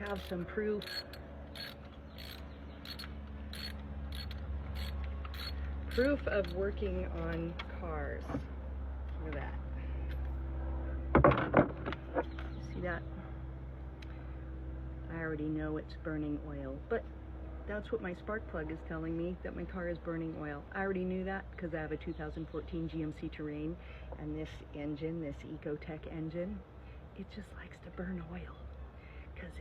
have some proof. Proof of working on cars. Look at that. See that? I already know it's burning oil, but that's what my spark plug is telling me, that my car is burning oil. I already knew that because I have a 2014 GMC Terrain, and this engine, this Ecotech engine, it just likes to burn oil because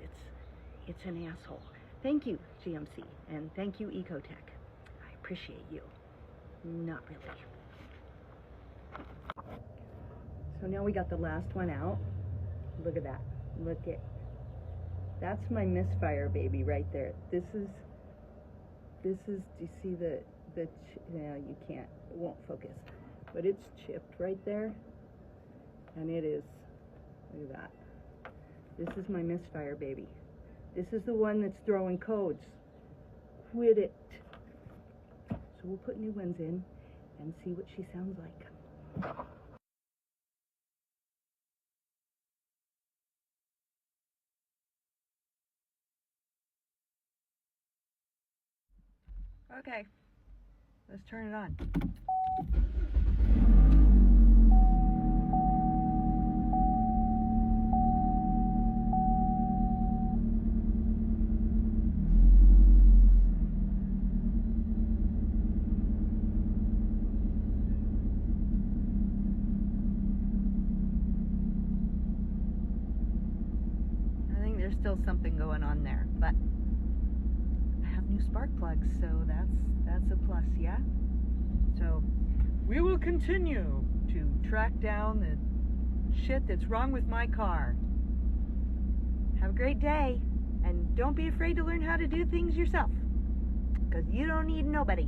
it's an asshole. Thank you, GMC, and thank you, Ecotech. I appreciate you. Not really. So now we got the last one out. Look at that. Look at, that's my Misfire baby right there. This is, do you see the no, you can't, it won't focus, but it's chipped right there, and it is, look at that. This is my Misfire baby. This is the one that's throwing codes. Quit it. So we'll put new ones in and see what she sounds like. Okay, let's turn it on. I think there's still something going on there, but new spark plugs, so that's a plus, yeah? So we will continue to track down the shit that's wrong with my car. Have a great day, and don't be afraid to learn how to do things yourself, because you don't need nobody.